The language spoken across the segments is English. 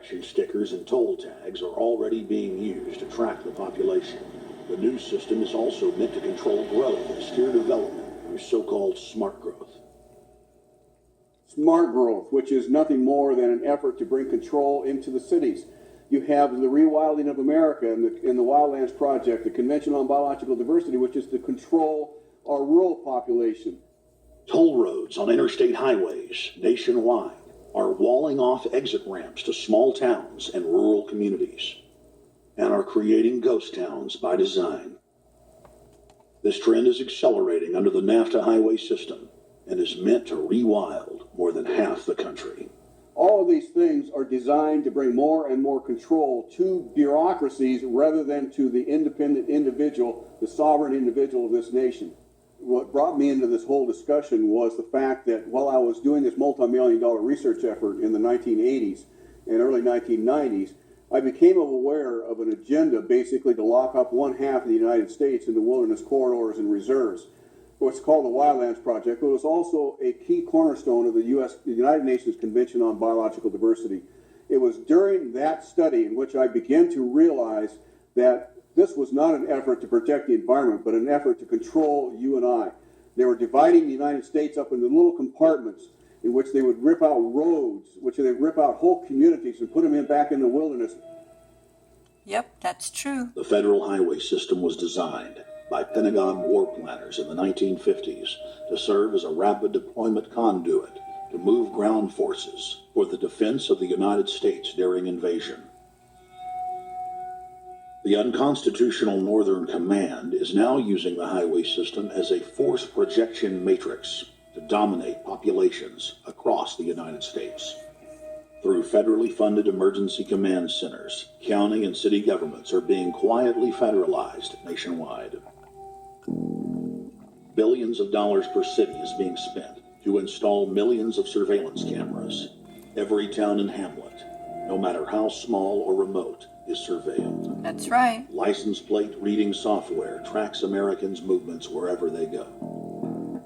Action stickers and toll tags are already being used to track the population. The new system is also meant to control growth and steer development through so-called smart growth. Smart growth, which is nothing more than an effort to bring control into the cities. You have the Rewilding of America in the Wildlands Project, the Convention on Biological Diversity, which is to control our rural population. Toll roads on interstate highways nationwide are walling off exit ramps to small towns and rural communities, and are creating ghost towns by design. This trend is accelerating under the NAFTA highway system and is meant to rewild more than half the country. All of these things are designed to bring more and more control to bureaucracies rather than to the independent individual, the sovereign individual of this nation. What brought me into this whole discussion was the fact that while I was doing this multi-million-dollar research effort in the 1980s and early 1990s, I became aware of an agenda basically to lock up one half of the United States into wilderness corridors and reserves. What's called the Wildlands Project, but it was also a key cornerstone of the United Nations Convention on Biological Diversity. It was during that study in which I began to realize that this was not an effort to protect the environment, but an effort to control you and I. They were dividing the United States up into little compartments in which they would rip out roads, which they would rip out whole communities and put them back in the wilderness. Yep, that's true. The federal highway system was designed by Pentagon war planners in the 1950s to serve as a rapid deployment conduit to move ground forces for the defense of the United States during invasion. The unconstitutional Northern Command is now using the highway system as a force projection matrix to dominate populations across the United States. Through federally funded emergency command centers, county and city governments are being quietly federalized nationwide. Billions of dollars per city is being spent to install millions of surveillance cameras. Every town and hamlet, no matter how small or remote, is surveilled. That's right. License plate reading software tracks Americans' movements wherever they go.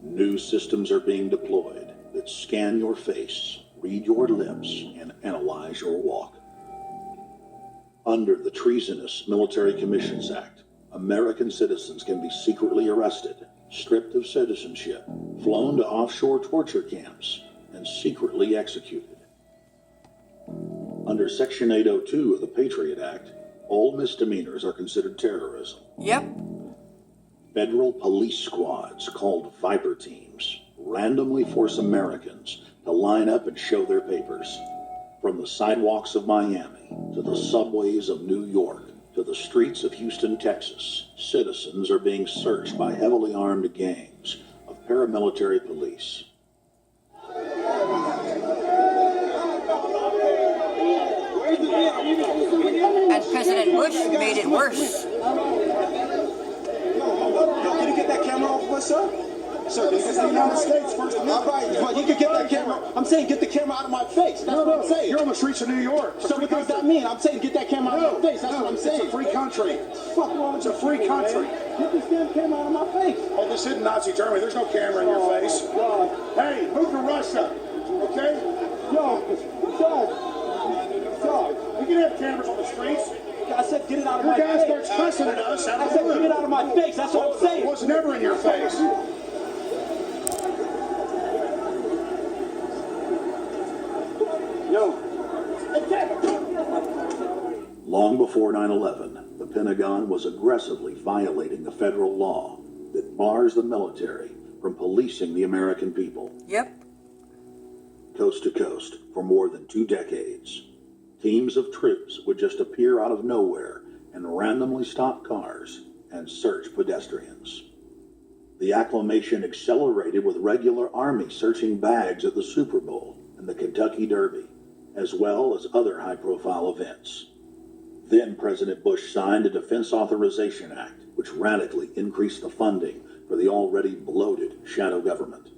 New systems are being deployed that scan your face, read your lips, and analyze your walk. Under the Treasonous Military Commissions Act, American citizens can be secretly arrested, stripped of citizenship, flown to offshore torture camps, and secretly executed. Under Section 802 of the Patriot Act, all misdemeanors are considered terrorism. Yep. Federal police squads, called Viper Teams, randomly force Americans to line up and show their papers. From the sidewalks of Miami to the subways of New York to the streets of Houston, Texas, citizens are being searched by heavily armed gangs of paramilitary police. And President Bush made it worse. Can you get that camera off of us, sir? Sir, this is the United States, First Amendment. Well, you can get that camera. I'm saying get the camera out of my face. That's what I'm saying. You're on the streets of New York. So what does that mean? I'm saying get that camera out of my face. That's what I'm saying. It's a free country. Fuck wrong with It's a free country. Get this damn camera out of my face. Oh, this isn't Nazi Germany. There's no camera in your face. Hey, move to Russia. Okay? Yo, We can have cameras on the streets. I said get it out of my Your guy face. starts cussing at us. I said get it out of my face. That's what I'm saying. It was never in your face. Long before 9/11, the Pentagon was aggressively violating the federal law that bars the military from policing the American people. Yep. Coast to coast, for more than 2 decades, teams of troops would just appear out of nowhere and randomly stop cars and search pedestrians. The acclimation accelerated with regular Army searching bags at the Super Bowl and the Kentucky Derby, as well as other high-profile events. Then President Bush signed a Defense Authorization Act, which radically increased the funding for the already bloated shadow government.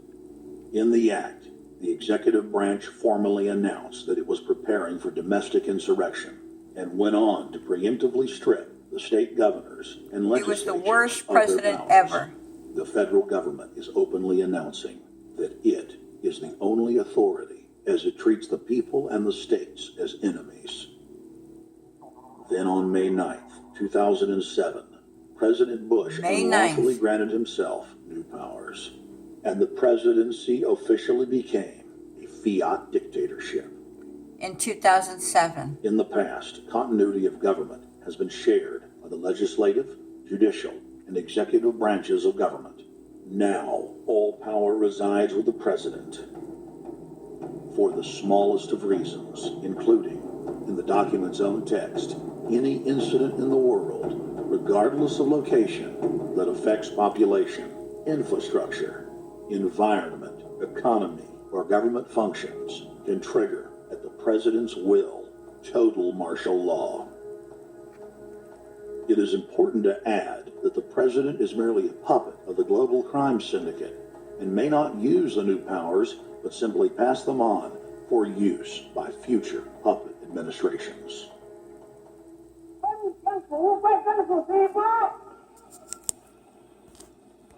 In the act, the executive branch formally announced that it was preparing for domestic insurrection and went on to preemptively strip the state governors and legislatures He was the worst of their president powers. ever. The federal government is openly announcing that it is the only authority as it treats the people and the states as enemies. Then on May 9th, 2007, President Bush May unlawfully 9th. granted himself new powers, and the presidency officially became a fiat dictatorship. In 2007. In the past, continuity of government has been shared by the legislative, judicial, and executive branches of government. Now, all power resides with the president for the smallest of reasons, including, in the document's own text, any incident in the world, regardless of location, that affects population, infrastructure, environment, economy, or government functions can trigger, at the president's will, total martial law. It is important to add that the president is merely a puppet of the global crime syndicate and may not use the new powers, but simply pass them on for use by future puppet administrations. 政府为政府直播。